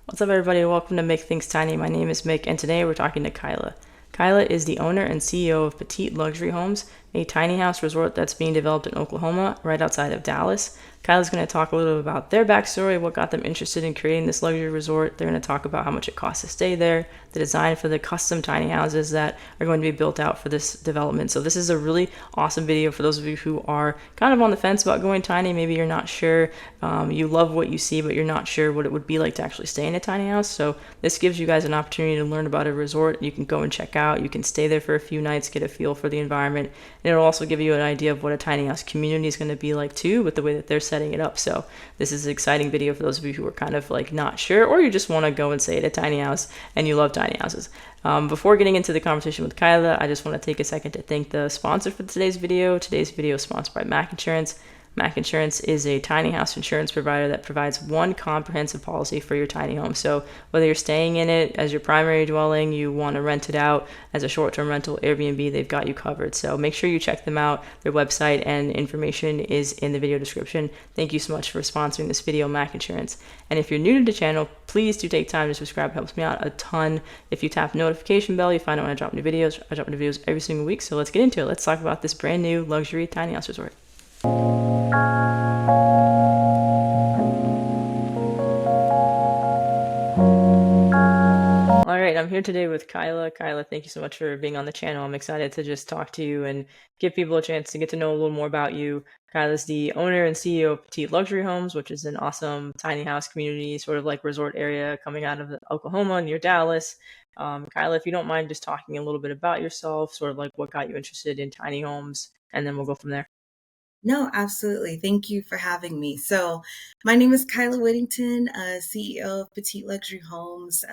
What's up, everybody? Welcome to Make Things Tiny. My name is Mick, and today we're talking to Kyla. Kyla is the owner and CEO of Petite Luxury Homes, a tiny house resort that's being developed in Oklahoma, right outside of Dallas. Kyla's going to talk a little bit about their backstory, what got them interested in creating this luxury resort. They're going to talk about how much it costs to stay there, the design for the custom tiny houses that are going to be built out for this development. So this is a really awesome video for those of you who are kind of on the fence about going tiny. Maybe you're not sure, you love what you see, but you're not sure what it would be like to actually stay in a tiny house. So this gives you guys an opportunity to learn about a resort you can go and check out. You can stay there for a few nights, get a feel for the environment, and it'll also give you an idea of what a tiny house community is going to be like too, with the way that they're setting it up. So this is an exciting video for those of you who are kind of like not sure, or you just want to go and stay at a tiny house and you love tiny houses. Before getting into the conversation with Kyla, I just want to take a second to thank the sponsor for today's video. Today's video is sponsored by Mac Insurance. Mac Insurance is a tiny house insurance provider that provides one comprehensive policy for your tiny home. So whether you're staying in it as your primary dwelling, you want to rent it out as a short-term rental, Airbnb, they've got you covered. So make sure you check them out. Their website and information is in the video description. Thank you so much for sponsoring this video, Mac Insurance. And if you're new to the channel, please do take time to subscribe. It helps me out a ton. If you tap the notification bell, you find out when I drop new videos. I drop new videos every single week. So let's get into it. Let's talk about this brand new luxury tiny house resort. All right, I'm here today with Kyla. Kyla, thank you so much for being on the channel. I'm excited to just talk to you and give people a chance to get to know a little more about you. Kyla's the owner and CEO of Petite Luxury Homes, which is an awesome tiny house community, sort of like resort area coming out of Oklahoma near Dallas. Kyla, if you don't mind just talking a little bit about yourself, sort of like what got you interested in tiny homes, and then we'll go from there. No, absolutely. Thank you for having me. So, my name is Kyla Whittington, CEO of Petite Luxury Homes.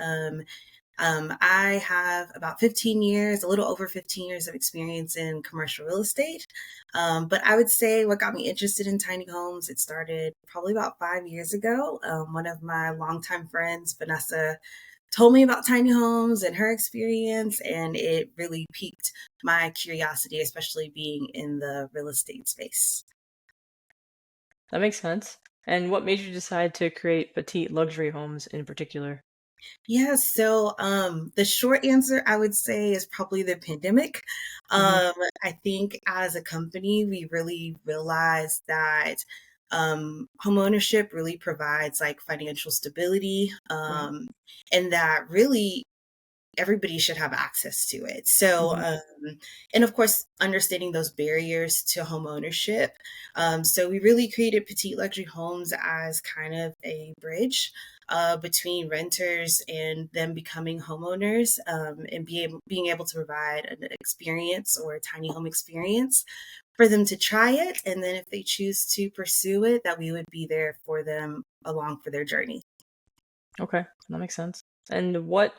I have about 15 years, a little over 15 years of experience in commercial real estate. But I would say what got me interested in tiny homes, it started probably about 5 years ago. One of my longtime friends, Vanessa, told me about tiny homes and her experience, and it really piqued my curiosity, especially being in the real estate space. That makes sense. And what made you decide to create Petite Luxury Homes in particular? Yeah, so the short answer I would say is probably the pandemic. Mm-hmm. Um, I think as a company, we really realized that homeownership really provides like financial stability, Right. and that really everybody should have access to it. So, Mm-hmm. and of course, understanding those barriers to home ownership. So we really created Petite Luxury Homes as kind of a bridge between renters and them becoming homeowners, and being able to provide an experience or a tiny home experience for them to try it. And then if they choose to pursue it, that we would be there for them along for their journey. Okay, that makes sense. And what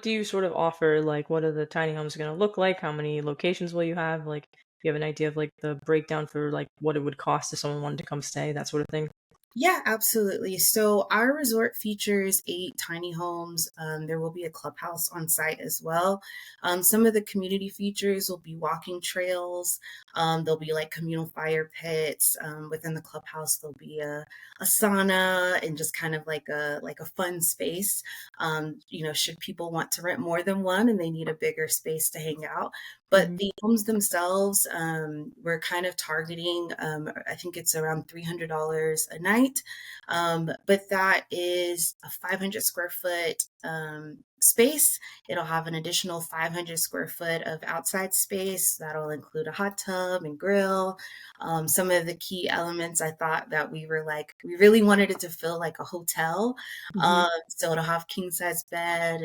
do you sort of offer? Like, what are the tiny homes going to look like? How many locations will you have? Like, do you have an idea of like the breakdown for like what it would cost if someone wanted to come stay, that sort of thing? Yeah, absolutely. So our resort features 8 tiny homes. There will be a clubhouse on site as well. Some of the community features will be walking trails. There'll be like communal fire pits. Within the clubhouse, there'll be a sauna and just kind of like a fun space. Should people want to rent more than one and they need a bigger space to hang out. But Mm-hmm. the homes themselves, we're kind of targeting, I think it's around $300 a night. But that is a 500 square foot space. It'll have an additional 500 square foot of outside space. That'll include a hot tub and grill. Some of the key elements I thought that we really wanted it to feel like a hotel. Mm-hmm. So it'll have king size bed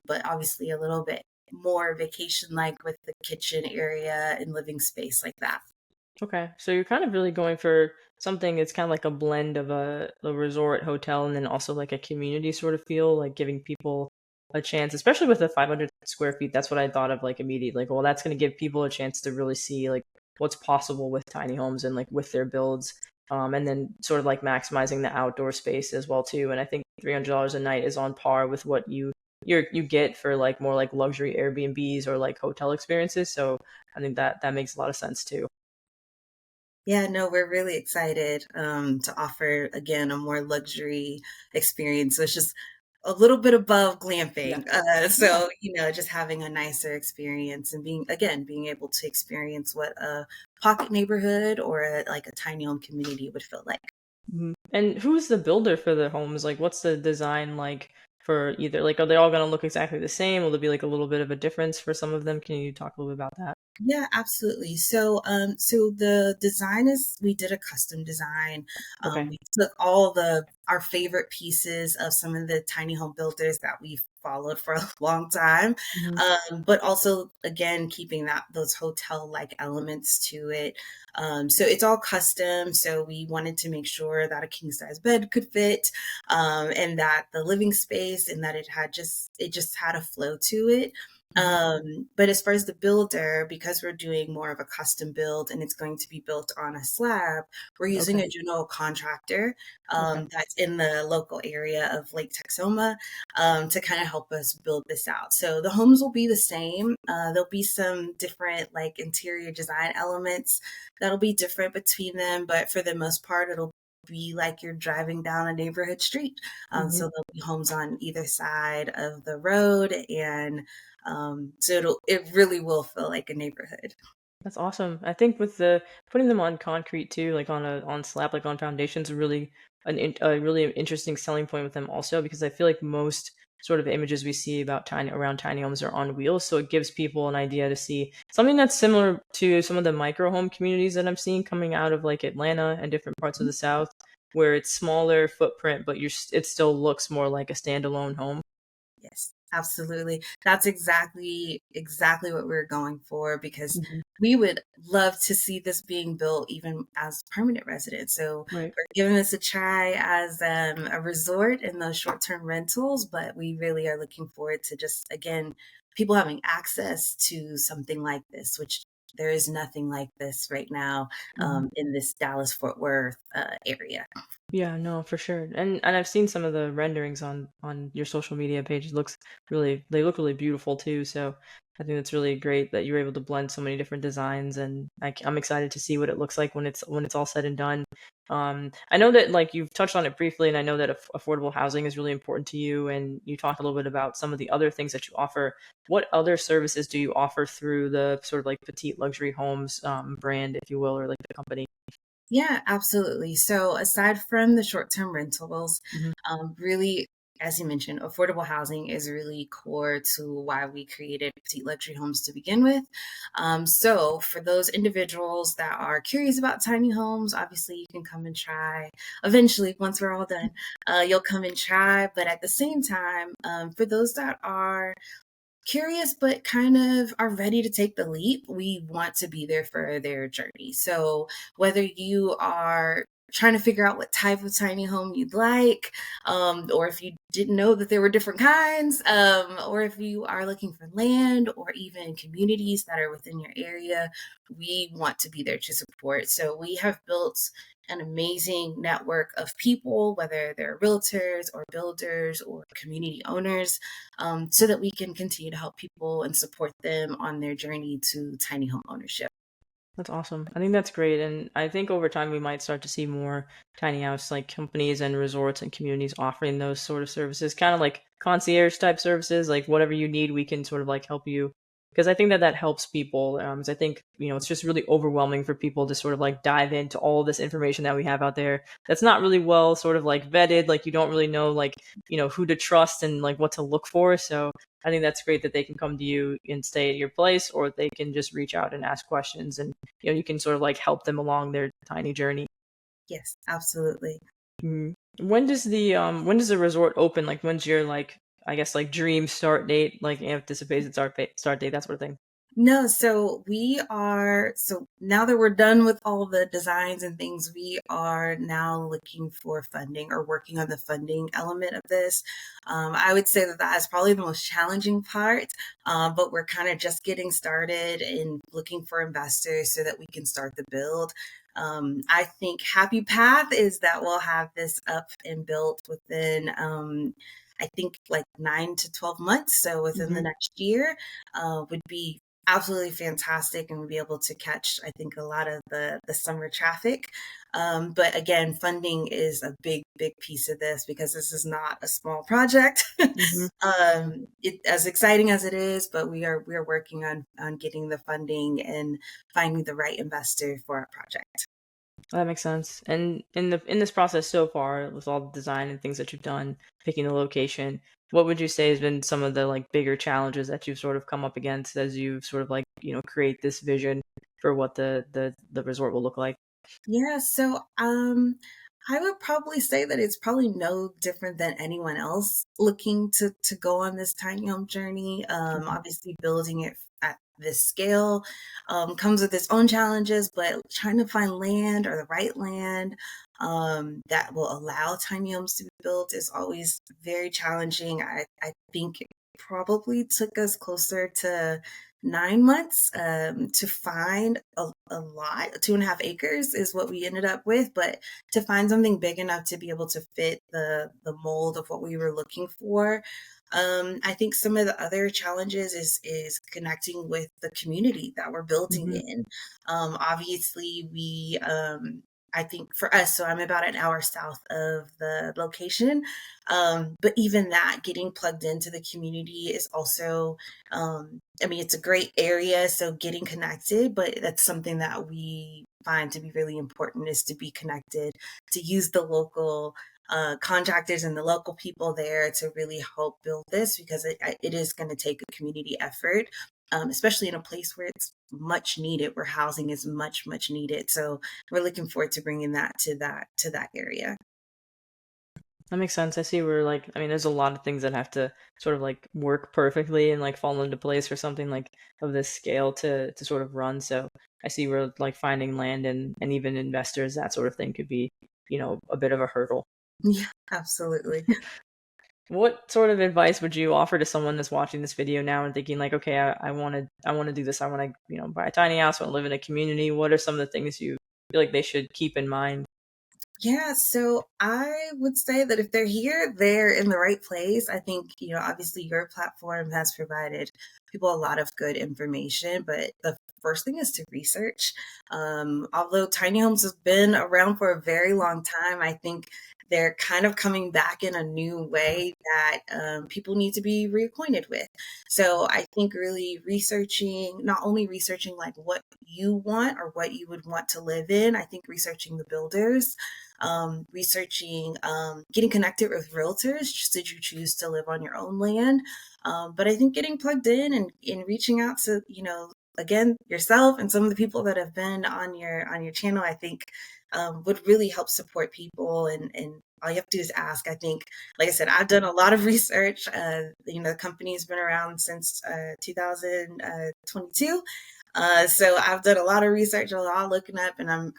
but obviously a little bit more vacation like with the kitchen area and living space like that. Okay, so you're kind of really going for something that's kind of like a blend of a resort hotel and then also like a community sort of feel, like giving people a chance, especially with the 500 square feet. That's what I thought of like immediately. Like, well, that's going to give people a chance to really see like what's possible with tiny homes and like with their builds. And then sort of like maximizing the outdoor space as well too. And I think $300 a night is on par with what you get for like more like luxury Airbnbs or like hotel experiences. So I think that makes a lot of sense too. Yeah, no, we're really excited to offer again a more luxury experience. So it's just a little bit above Yeah. glamping. Yeah. So, just having a nicer experience and being able to experience what a pocket neighborhood or like a tiny home community would feel like. And who's the builder for the homes? Like, what's the design like for either? Like, are they all gonna look exactly the same? Will there be like a little bit of a difference for some of them? Can you talk a little bit about that? Yeah, absolutely. So the design is we did a custom design. Okay. We took all the our favorite pieces of some of the tiny home builders that we've followed for a long time, Hmm. but also again keeping those hotel like elements to it. So it's all custom. So we wanted to make sure that a king size bed could fit, and that the living space and that it just had a flow to it. Hmm. But as far as the builder, because we're doing more of a custom build and it's going to be built on a slab, we're using Okay. a general contractor Okay. that's in the local area of Lake Texoma, to kind of help us build this out. So the homes will be the same. There'll be some different like interior design elements that'll be different between them, but for the most part, it'll be like you're driving down a neighborhood street. Hmm. So there'll be homes on either side of the road, and so it really will feel like a neighborhood. That's awesome. I think with the putting them on concrete too, like on slab, like on foundations, really a really interesting selling point with them also because I feel like most sort of images we see about tiny homes are on wheels, so it gives people an idea to see something that's similar to some of the micro home communities that I'm seeing coming out of like Atlanta and different parts of the South, where it's smaller footprint, but it still looks more like a standalone home. Yes, absolutely. That's exactly what we're going for, because Hmm. we would love to see this being built even as permanent residents. So Right. we're giving this a try as a resort in those short-term rentals, but we really are looking forward to just again people having access to something like this, which there is nothing like this right now in this Dallas Fort Worth area. Yeah, no, for sure. And I've seen some of the renderings on your social media page. It looks they look really beautiful too. So I think it's really great that you're able to blend so many different designs, and I'm excited to see what it looks like when it's all said and done. I know that like you've touched on it briefly, and I know that affordable housing is really important to you, and you talked a little bit about some of the other things that you offer. What other services do you offer through the sort of like Petite Luxury Homes brand, if you will, or like the company? Yeah, absolutely. So aside from the short-term rentals, Hmm. really, as you mentioned, affordable housing is really core to why we created Petite Luxury Homes to begin with. So for those individuals that are curious about tiny homes, obviously you can come and try. Eventually, once we're all done, you'll come and try. But at the same time, for those that are curious but kind of are ready to take the leap, we want to be there for their journey. So whether you are trying to figure out what type of tiny home you'd like, or if you didn't know that there were different kinds, or if you are looking for land or even communities that are within your area, we want to be there to support. So we have built an amazing network of people, whether they're realtors or builders or community owners, so that we can continue to help people and support them on their journey to tiny home ownership. That's awesome. I think that's great. And I think over time we might start to see more tiny house like companies and resorts and communities offering those sort of services, kind of like concierge type services, like whatever you need, we can sort of like help you. Because I think that helps people. 'Cause I think, it's just really overwhelming for people to sort of like dive into all this information that we have out there that's not really well sort of like vetted. Like you don't really know like, who to trust and like what to look for. So I think that's great that they can come to you and stay at your place, or they can just reach out and ask questions, and you can sort of like help them along their tiny journey. Yes, absolutely. Mhm. When does the resort open? Like when's your like I guess like dream start date, like anticipated start date, that sort of thing. No, so now that we're done with all the designs and things, we are now looking for funding or working on the funding element of this. I would say that that is probably the most challenging part, but we're kind of just getting started and looking for investors so that we can start the build. I think happy path is that we'll have this up and built within, I think like 9 to 12 months. So within the Hmm. next year would be absolutely fantastic, and we'll be able to catch, I think, a lot of the summer traffic. But again, funding is a big piece of this because this is not a small project. Hmm. As exciting as it is, but we are working on getting the funding and finding the right investor for our project. That makes sense. And in this process so far, with all the design and things that you've done, picking the location, what would you say has been some of the like bigger challenges that you've sort of come up against as you've sort of like, create this vision for what the resort will look like? Yeah, so I would probably say that it's probably no different than anyone else looking to go on this tiny home journey. Mhm. Obviously, building it at this scale comes with its own challenges, but trying to find land or the right land that will allow tiny homes to be built is always very challenging. I think it probably took us closer to 9 months to find a lot. 2.5 acres is what we ended up with, but to find something big enough to be able to fit the mold of what we were looking for. I think some of the other challenges is connecting with the community that we're building Mhm. in. Obviously, we I think for us, so I'm about an hour south of the location. But even that, getting plugged into the community is also, I mean, it's a great area, so getting connected, but that's something that we find to be really important is to be connected, to use the local contractors and the local people there to really help build this because it is going to take a community effort, especially in a place where it's much needed, where housing is much needed. So we're looking forward to bringing that to that area. That makes sense. I see where like I mean there's a lot of things that have to sort of like work perfectly and like fall into place for something like of this scale to sort of run. So I see where like finding land and even investors, that sort of thing could be, a bit of a hurdle. Yeah, absolutely. What sort of advice would you offer to someone that's watching this video now and thinking like, okay, I want to do this. I want to, buy a tiny house. I want to live in a community. What are some of the things you feel like they should keep in mind? Yeah, so I would say that if they're here, they're in the right place. I think, obviously your platform has provided people a lot of good information, but the first thing is to research. Although tiny homes have been around for a very long time, I think they're kind of coming back in a new way that people need to be reacquainted with. So I think really researching, not only researching like what you want or what you would want to live in, I think researching the builders, researching, getting connected with realtors should you choose to live on your own land. But I think getting plugged in and reaching out to, again, yourself and some of the people that have been on your channel, I think would really help support people. And all you have to do is ask. I think, like I said, I've done a lot of research. The company's been around since 2022. So I've done a lot of research, a lot of looking up, and I'm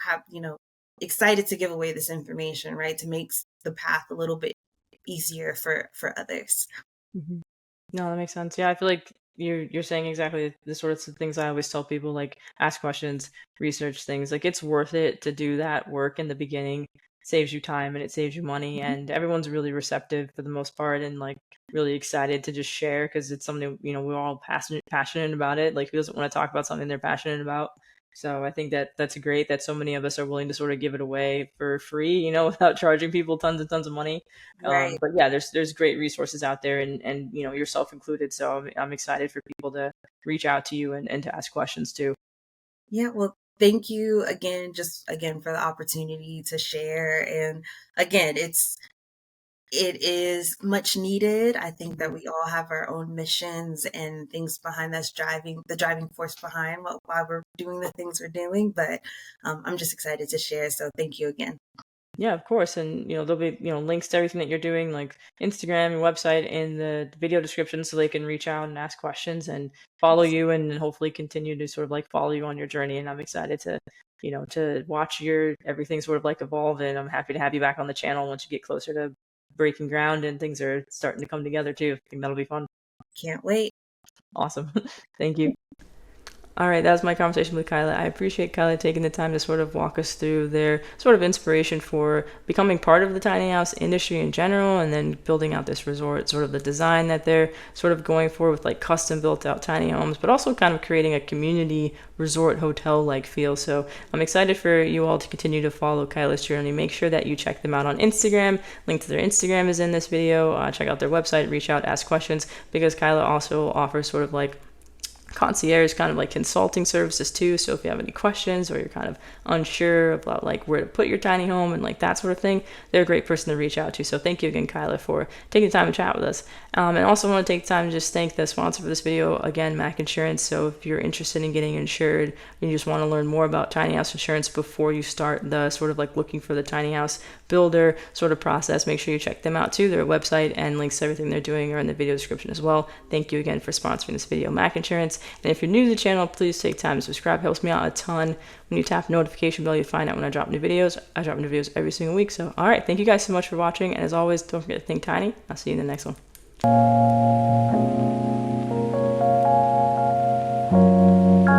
excited to give away this information, right? To make the path a little bit easier for others. Mhm. No, that makes sense. Yeah, I feel like you're saying exactly the sorts of things I always tell people, like ask questions, research things. Like it's worth it to do that work in the beginning. It saves you time and it saves you money, Mhm. and everyone's really receptive for the most part and like really excited to just share because it's something, we're all passionate about it. Like who doesn't want to talk about something they're passionate about? So I think that that's great that so many of us are willing to sort of give it away for free, without charging people tons and tons of money. Right. But yeah, there's great resources out there, and yourself included. So I'm excited for people to reach out to you and to ask questions too. Yeah. Well, thank you again, just again for the opportunity to share. And again, it is much needed. I think that Mhm. we all have our own missions and things behind us driving the driving force behind why we're doing the things we're doing. But I'm just excited to share. So thank you again. Yeah, of course, and there'll be links to everything that you're doing, like Instagram, your website, in the video description, so they can reach out and ask questions and follow you, and hopefully continue to sort of like follow you on your journey. And I'm excited to to watch your everything sort of like evolve, and I'm happy to have you back on the channel once you get closer to breaking ground and things are starting to come together too. I think that'll be fun. Can't wait. Awesome. Thank you. All right, that was my conversation with Kyla. I appreciate Kyla taking the time to sort of walk us through their sort of inspiration for becoming part of the tiny house industry in general, and then building out this resort, sort of the design that they're sort of going for with like custom built out tiny homes, but also kind of creating a community resort hotel like feel. So I'm excited for you all to continue to follow Kyla's journey. Make sure that you check them out on Instagram. Link to their Instagram is in this video. Check out their website, reach out, ask questions, because Kyla also offers sort of like concierge kind of like consulting services too. So if you have any questions or you're kind of unsure about like where to put your tiny home and like that sort of thing, they're a great person to reach out to. So thank you again, Kyla, for taking the time to chat with us. And also want to take the time to just thank the sponsor for this video, again, Mac Insurance. So if you're interested in getting insured and you just want to learn more about tiny house insurance before you start the sort of like looking for the tiny house builder sort of process, make sure you check them out too. Their website and links to everything they're doing are in the video description as well. Thank you again for sponsoring this video, Mac Insurance. And if you're new to the channel, please take time to subscribe. It helps me out a ton. When you tap notification bell, you find out when I drop new videos. I drop new videos every single week. So, all right, thank you guys so much for watching. And as always, don't forget to think tiny. I'll see you in the next one.